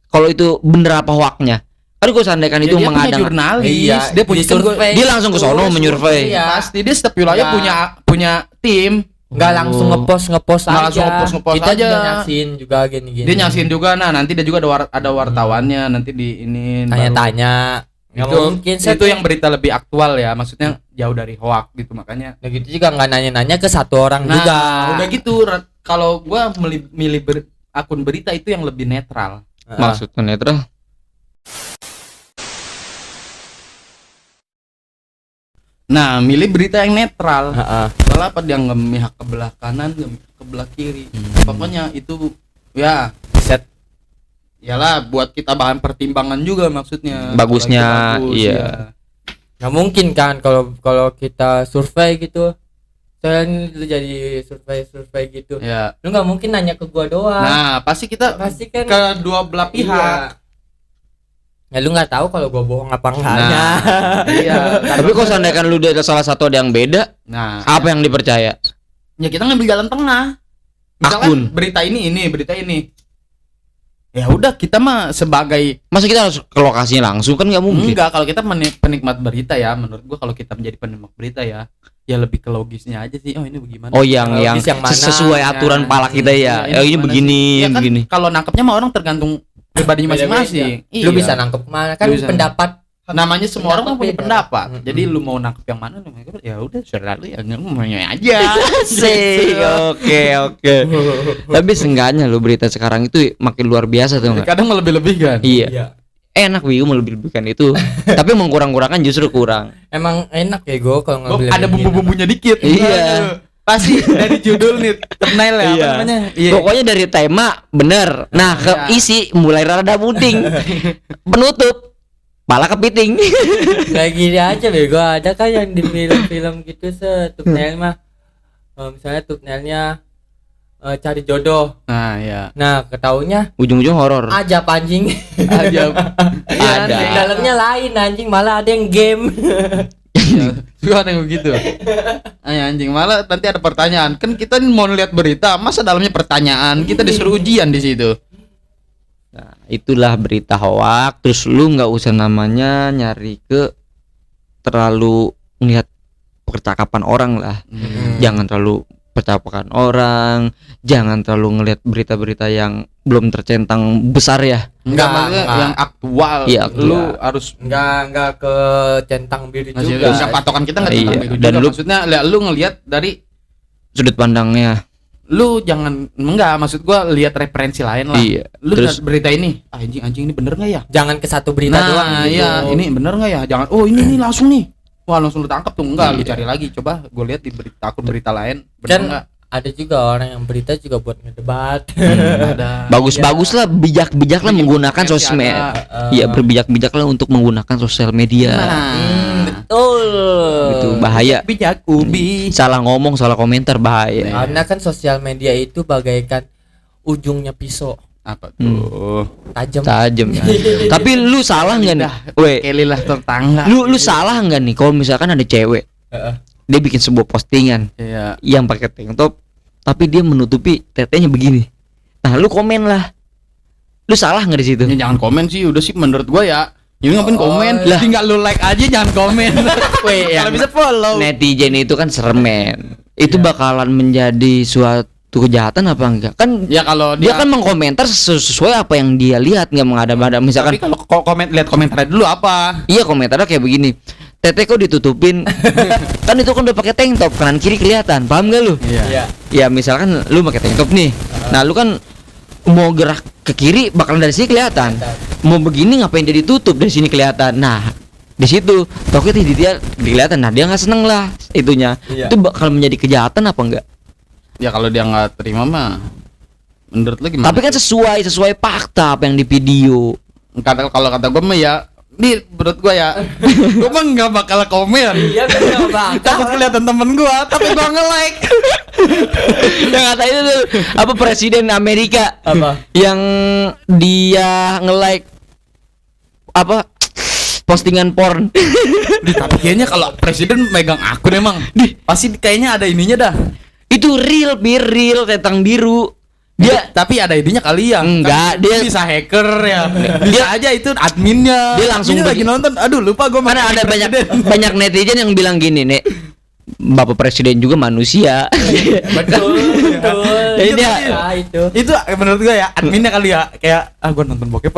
kalau itu bener apa hoaknya? Kan gue seandainya itu dia punya mengadang. jurnalis, Iya, dia punya survei. Dia langsung ke sono menyurvei. Iya. Pasti dia setiap wilayah Nggak. punya tim. Nggak langsung ngepost Nggak aja. langsung ngepost Kita aja. juga nyaksin juga gini-gini. Dia nyaksin juga. Nah, nanti dia juga ada wartawannya, nanti di ini tanya-tanya. Nggak itu mungkin itu yang berita lebih aktual ya, maksudnya jauh dari hoak gitu, makanya Nah gitu juga nggak nanya-nanya ke satu orang juga. udah gitu kalau gua milih akun berita itu yang lebih netral. Maksudnya netral. Nah, milih berita yang netral. Heeh. Soalnya apa, dia nggak memihak ke belah kanan, nggak memihak ke belah kiri. Pokoknya itu ya Set. iyalah buat kita bahan pertimbangan juga maksudnya. Bagusnya, Kalau itu bagus, iya. ya. Nggak mungkin kan kalau kita survei gitu. Soalnya lu jadi survei gitu. Ya. Lu nggak mungkin nanya ke gua doang. Nah, pasti kita Pasti kan ke dua belah pihak. Iya. Ya lu nggak tahu kalau gua bohong apa enggaknya. Iya. Tapi kalau seandainya lu ada salah satu ada yang beda, Nah, apa yang dipercaya? ya kita ngambil jalan tengah. Misalkan Akun. berita ini. Ya udah, kita mah sebagai Masa kita harus ke lokasinya langsung, kan nggak mungkin. enggak, kalau kita penikmat berita ya, menurut gua kalau kita menjadi penikmat berita ya lebih ke logisnya aja sih. Oh, ini bagaimana? Oh, yang Logis yang mana, sesuai ya. aturan pala kita ya. Iya, Oh, ini gimana begini, sih? Ya kan, begini. kalau nangkepnya mah orang tergantung pribadinya Beda-beda. masing-masing. Lu bisa nangkep kemana kan Lu bisa. pendapat. Namanya semua orang kan punya beda. pendapat. Mm-mm. Jadi lu mau nangkep yang mana, ya udah serah lu, ya ngomongnya aja. Asik. Oke. Tapi seenggaknya lo berita sekarang itu makin luar biasa tuh nggak? Kadang lebih-lebih kan. Iya. Enak Wiu melebih-lebihkan itu. Tapi mengkurang-kurangkan justru kurang. Emang enak ya gua kalau Oh, ngambil ada bumbu-bumbunya dikit. Iya. Pasti dari judul nih, thumbnail ya, apa Iya. namanya? Iya. Pokoknya dari tema bener. Nah, ke Iya. isi mulai rada puding. Penutup pala kepiting. Kayak gini aja bego, ada kan yang di film-film gitu thumbnail mah misalnya thumbnailnya cari jodoh. Nah, ya. Nah ketaunya Ujung-ujung horor. aja anjing. Aja. Ada. Di dalamnya lain anjing, malah ada yang game. Gue ada yang begitu. Ay, anjing, malah nanti ada pertanyaan. Kan kita mau lihat berita, masa dalamnya pertanyaan? Kita disuruh ujian di situ. Nah, itulah berita hoak. Terus lu nggak usah namanya nyari ke terlalu ngelihat percakapan orang lah. Jangan terlalu percakapan orang, jangan terlalu ngelihat berita-berita yang belum tercentang besar ya. Enggak, Enggak, maksudnya enggak. yang aktual. Iya, aktual. Lu harus Enggak ke centang biru masih juga. bisa patokan kita enggak Iya. tentang itu Dan juga. lu- Maksudnya lu ngelihat dari Sudut pandangnya. lu jangan enggak, maksud gua lihat referensi lain lah. Iya. Lu Terus lihat berita ini, anjing ini bener enggak ya? Jangan ke satu berita Nah, doang gitu. iya, ini bener nggak ya? Jangan, oh ini nih langsung nih. Wah, langsung lu tangkap tuh. Enggak, lu Iya. cari lagi. Coba gue lihat di berita akun berita lain. Bener Dan enggak? ada juga orang yang berita juga buat ngedebat. Ada. bagus-bagus lah, bijak-bijak lah menggunakan Ada. sosmed. Iya, berbijak-bijak lah untuk menggunakan sosial media. Nah, Betul. Itu bahaya. bijak ubi. Salah ngomong, salah komentar bahaya. Karena kan sosial media itu bagaikan ujungnya pisau Apa tuh? tajam. Tajam. Tapi lu salah nggak nih? Weh, Kelilah tetangga. lu salah nggak nih kalau misalkan ada cewek Heeh. dia bikin sebuah postingan Iya. yang pakai tank top tapi dia menutupi tetenya begini. Nah, lu komen lah. Lu salah nggak di situ? Ya, jangan komen sih, udah sih menurut gua ya. Ini ngapain komen? lah. Tinggal lu like aja, jangan komen. Weh, Kalau yang bisa follow. netizen itu kan seremen. Itu bakalan menjadi suatu kejahatan apa enggak? Kan Ya kalau dia kan mengkomentar sesuai apa yang dia lihat, nggak mengada-ada. tapi Misalkan kalau lihat komentar dulu apa? iya komentarnya kayak begini. Tete kok ditutupin? Kan itu kan udah pakai tank top, kanan kiri kelihatan. Paham gak lu? Iya. Ya misalkan lu pakai tank top nih. Nah, lu kan mau gerak ke kiri bakalan dari sini kelihatan. Mau begini ngapain dia ditutup dari sini kelihatan. Nah, di situ toknya dia kelihatan. Nah, dia nggak seneng lah itunya. Iya. Itu bakal menjadi kejahatan apa enggak? Ya kalau dia nggak terima mah, menurut lu gimana? Tapi kan sesuai fakta apa yang di video. Kalau kata gue mah ya, nih menurut gue ya, gue mah nggak bakal komen. Iya benar Bang. Takut kelihatan temen gue, tapi gue nge-like. Yang kata itu tuh, apa presiden Amerika Apa? yang dia nge-like apa postingan porn. Tapi kayaknya kalau presiden megang akun emang, pasti kayaknya ada ininya dah. Itu real tentang biru. Dia tapi ada idenya kali ya. Enggak, Kan dia- bisa hacker ya. Bisa aja itu adminnya. Dia langsung Ini lagi nonton. Aduh, lupa gue karena ada banyak netizen yang bilang gini, Nek. Bapak Presiden juga manusia. Betul. Jadi dia itu. Itu menurut gue ya adminnya kali ya, kayak gue nonton bokep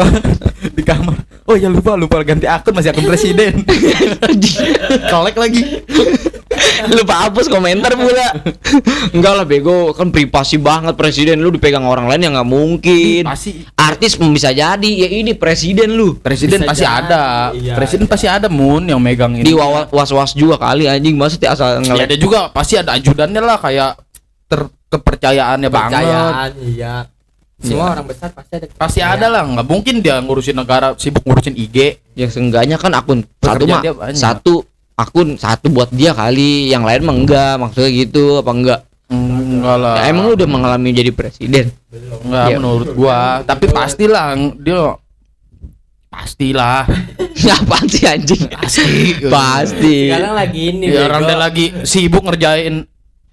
di kamar. Oh ya lupa ganti akun, masih akun presiden. Kolek lagi. lupa hapus komentar pula. Enggak lah bego, kan privasi banget presiden, lu dipegang orang lain yang nggak mungkin. Pasti Artis bisa jadi, ya ini presiden lu. presiden Bisa pasti jadi, ada. iya, Presiden pasti ada Mun yang megang ini. Di was-was juga kali anjing, maksudnya asal Ya, ngelek. ada juga pasti ada ajudannya lah, kayak kepercayaannya banget. Kepercayaan, iya. Semua Iya. orang besar pasti ada. Pasti ada lah, nggak mungkin dia ngurusin negara, sibuk ngurusin IG. Ya seenggaknya kan akun satu Pekerjaan mah dia banyak. satu akun satu buat dia kali, yang lain mah enggak, maksudnya gitu apa enggak? Enggak lah. Ya, emang lu udah mengalami jadi presiden? Enggak Ya. menurut gua, tapi pastilah dia pastilah. Apaan sih anjing? Pasti. Sekarang lagi ini. Ya bego. orang dia lagi sibuk ngerjain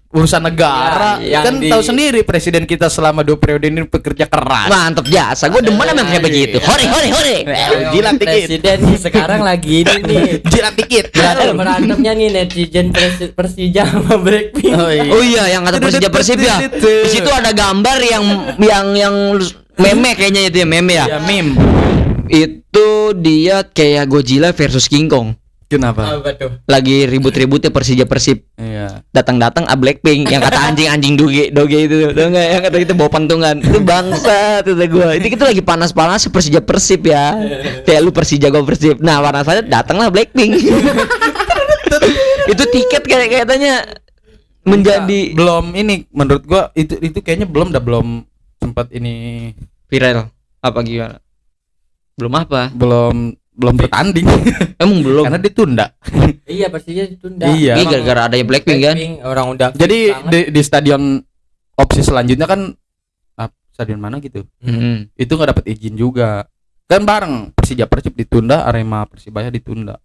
urusan negara. Ya, yang Kan di- tahu sendiri presiden kita selama 2 periode ini bekerja keras. Mantep jasa, gue demen sama yang kayak begitu. Hore hore hore. Jilat dikit. Presiden nih sekarang lagi ini nih. Jilat dikit. Berantemnya nih netizen Persija sama Blackpink. Oh iya, yang kata Persija Persib ya. Di situ ada gambar yang meme kayaknya itu ya, meme ya. Ya meme. Itu dia kayak Godzilla versus King Kong. Kenapa? Apa tuh? Lagi ribut-ributnya Persija Persib. Iya. Datang-datang Blackpink yang kata anjing doge itu. Tahu enggak yang kata itu bawa pantungan. Itu bangsa tuh gua. Itu kita lagi panas-panas Persija Persib ya. Kayak lu Persija gua Persib. Nah, panasannya datanglah Blackpink. Itu tiket katanya menjadi Belum ini menurut gua itu kayaknya belum sempat ini viral apa gimana? Belum apa? belum bertanding. Emang belum. Karena ditunda. Iya Persija ditunda. Iya. Ini gara-gara adanya Blackpink kan. Orang udah. Jadi banget. di stadion opsi selanjutnya kan stadion mana gitu. Hmm. Itu nggak dapat izin juga. Kan bareng Persija Persib ditunda, Arema Persibaya ditunda.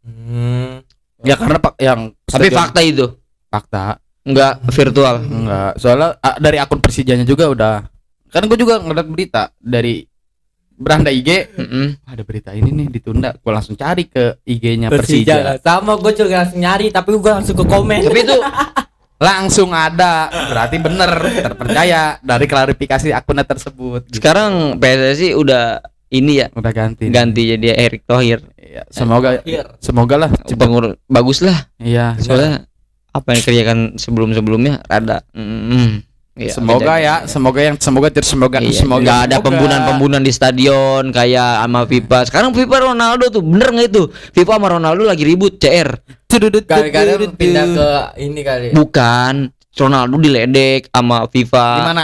Hmm. Ya karena yang Tapi stadion- fakta itu fakta enggak virtual. enggak. Soalnya dari akun Persijanya juga udah. Kan gue juga ngeliat berita dari beranda IG. Mm-mm. Ada berita ini nih ditunda. Gue langsung cari ke IG-nya Persija. Persija. Sama gue juga langsung nyari tapi gue langsung ke komen. Tapi itu Langsung ada. Berarti bener, terpercaya dari klarifikasi akunnya tersebut. sekarang PSSI udah ini ya, Udah ganti. ganti jadi Erick Thohir. Iya, semoga lah. Bagus lah. Iya. Soalnya apa yang dikerjakan sebelumnya rada iya, Semoga beda. ya, semoga Iya, nggak ada pembunuhan di stadion kayak sama FIFA. Sekarang FIFA Ronaldo tuh bener nggak itu? FIFA sama Ronaldo lagi ribut CR. Gara-gara pindah ke ini kali. Bukan, Ronaldo diledek sama FIFA. Gimana?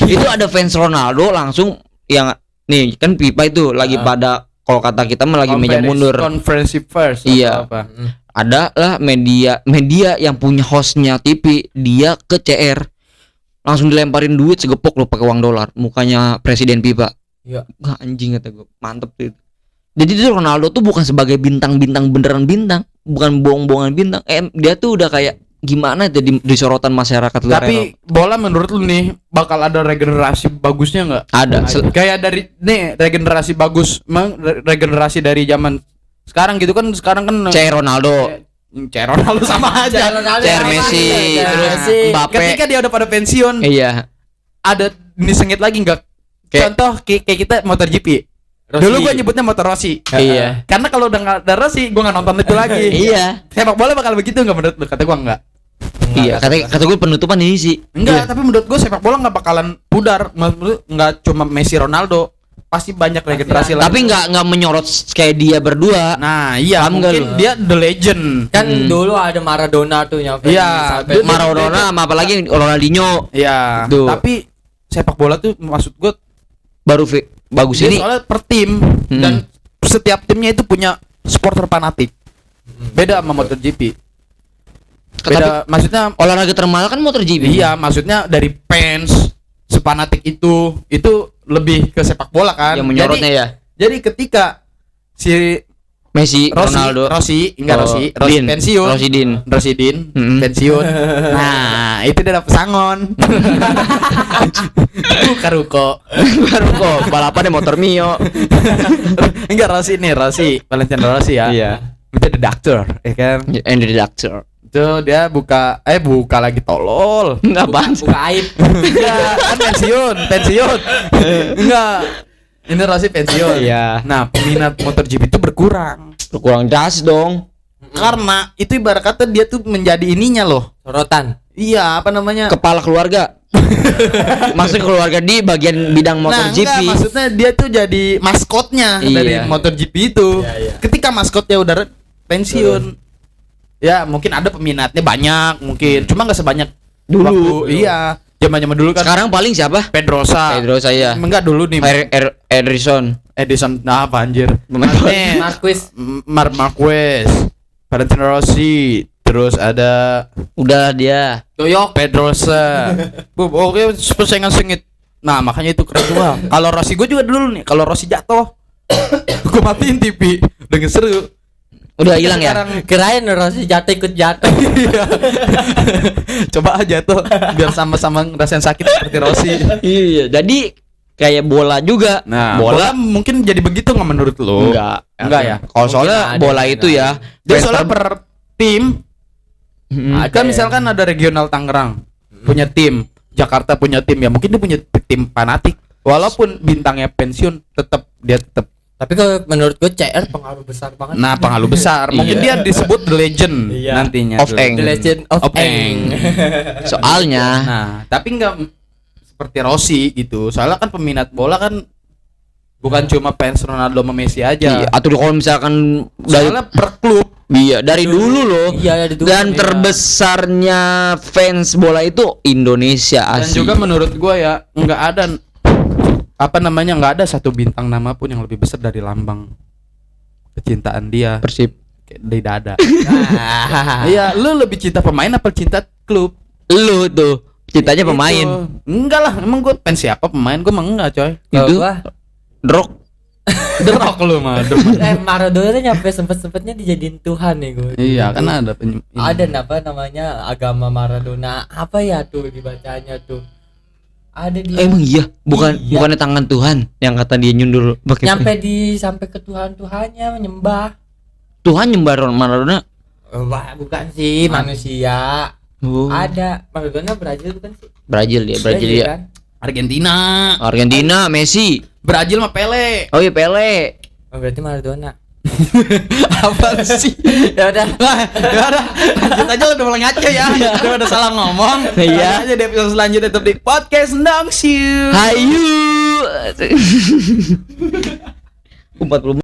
Itu ada fans Ronaldo langsung yang nih kan FIFA itu lagi pada kalau kata kita mah lagi meja mundur. Conference first. Iya. Apa? Ada lah media yang punya hostnya TV, dia ke CR langsung dilemparin duit segepok lo pakai uang dolar mukanya presiden FIFA. Iya. Wah anjing kata gue, mantep tuh. Jadi tuh Ronaldo tuh bukan sebagai bintang-bintang beneran bintang, bukan bohong-bohongan bintang. Dia tuh udah kayak gimana tuh di sorotan masyarakat luar. Tapi bola menurut lu nih bakal ada regenerasi bagusnya nggak? ada Kayak dari nih regenerasi bagus, regenerasi dari zaman sekarang gitu kan. Sekarang kan CR Ronaldo, Ronaldo sama aja. CR Messi, terus Mbappe. Ketika dia udah pada pensiun, Iya. ada disengit lagi nggak? Contoh kayak kita MotoGP. Dulu gua nyebutnya motor Rossi. Iya. Karena kalau udah nggak ada Rossi, gua nggak nonton itu lagi. Iya. Sepak bola bakal begitu nggak menurut lu? Kata gua nggak. Iya, kata gue penutupan ini sih. Enggak, tapi menurut gua sepak bola nggak bakalan pudar. Menurut nggak cuma Messi Ronaldo, pasti banyak regenerasi lagi. Tapi nggak menyorot kayak dia berdua. Nah, iya Paham nggak mungkin lu? dia the legend. Kan dulu ada Maradona tuh yang Iya, sampai Maradona sama apalagi Ronaldinho Iya. Tuh. Tapi sepak bola tuh maksud gua baru bagus dia ini. soalnya per tim dan setiap timnya itu punya supporter fanatik. Beda sama MotoGP. Beda, maksudnya Olahraga termahal kan MotoGP. iya, maksudnya dari fans sepanatik itu lebih ke sepak bola kan. Yang menyorotnya ya. Jadi ketika si Messi, Ronaldo. Rossi, enggak Oh, Rossi Din. pensiun. Rossi Din. Mm-mm. Pensiun. Nah, itu dia dapet sangon. Bukan ruko. Baru kok balapannya motor Mio. Enggak Rossi nih, Valentino Rossi ya. Iya. Itu the doctor, ya kan? And the doctor. Itu dia buka lagi tolol. Enggak apaan. Buka aib. Enggak, kan pensiun. Enggak. Ini Rossi pensiun. Iya. Nah, peminat MotoGP itu berkurang. Kurang jas dong. Karena itu ibarat kata dia tuh menjadi ininya loh. Sorotan. Iya, apa namanya? Kepala keluarga. Maksud keluarga di bagian bidang MotoGP. Enggak, maksudnya dia tuh jadi maskotnya Iya. dari MotoGP itu. Iya. Ketika maskotnya udah pensiun, ya mungkin ada peminatnya banyak, mungkin cuma nggak sebanyak Dulu. waktu. Iya, zaman dulu kan. Sekarang paling siapa? Pedrosa. Pedro saya. Enggak dulu nih. Edrison. Edison, nah apa anjir? Pemain Marquez, Marquez, Valentino Rossi, terus ada Udah dia. Doyok, Pedrosa. Oke, persaingan sengit. Nah, makanya itu keren gua. Kalau Rossi gua juga dulu nih, kalau Rossi jatuh, gua matiin TV. Udah nggak seru. Udah hilang ya? Sekarang Kirain Rossi jatuh ikut jatuh. iya. Coba aja tuh biar sama-sama ngerasain sakit seperti Rossi. Iya, jadi kayak bola juga. Nah, bola mungkin jadi begitu nggak menurut lo? Enggak ya. Kalau soalnya Mungkin ada, bola mungkin itu ya, Dia soalnya per tim. Ada Kan ya. misalkan ada regional Tangerang punya tim, Jakarta punya tim ya, mungkin dia punya tim fanatik. Walaupun bintangnya pensiun, dia tetap. Tapi kalau menurut gue CR pengaruh besar banget. Nah, pengaruh besar. Mungkin dia disebut the legend Iya. nantinya. Of Eng. The Legend of Eng. soalnya Nah, tapi nggak seperti Rossi gitu. Soalnya kan peminat bola kan bukan cuma fans Ronaldo sama Messi aja. iya, atau kalau misalkan Soalnya per klub. dari dulu loh. Iya, dari dulu. Dan Iya. terbesarnya fans bola itu Indonesia Dan asli. juga menurut gua ya nggak ada nggak ada satu bintang nama pun yang lebih besar dari lambang kecintaan dia Persib. di dada. Nah. Iya, lu lebih cinta pemain apa cinta klub? Lu tuh cintanya Itu. pemain. Enggak lah, emang gua fans siapa pemain? Gua mah enggak, coy. Kalau Itu gua Drog. Derok lu mah. Maradona tuh nyampe sempet-sempetnya dijadiin Tuhan nih gue. Iya, kan ada Ada apa namanya agama Maradona apa ya tuh dibacanya tuh. Ada di Emang iya, Iya. bukannya tangan Tuhan yang kata dia nyundul pakai nyampe sampai ke Tuhan-Tuhannya menyembah. Tuhan nyembah Maradona. Wah, bukan sih manusia. Oh. Ada Maradona Brazil bukan sih? Brazil dia. kan? Argentina, Messi. Brazil mah Pele. Oh iya Pele. Oh, berarti Maradona. Apa sih? Ya udah. Ya udah, lanjut aja udah mulai ngaco ya. Udah salah ngomong. Iya. Lanjut aja di episode selanjutnya tetap di podcast Nongsiu. Hayu. 40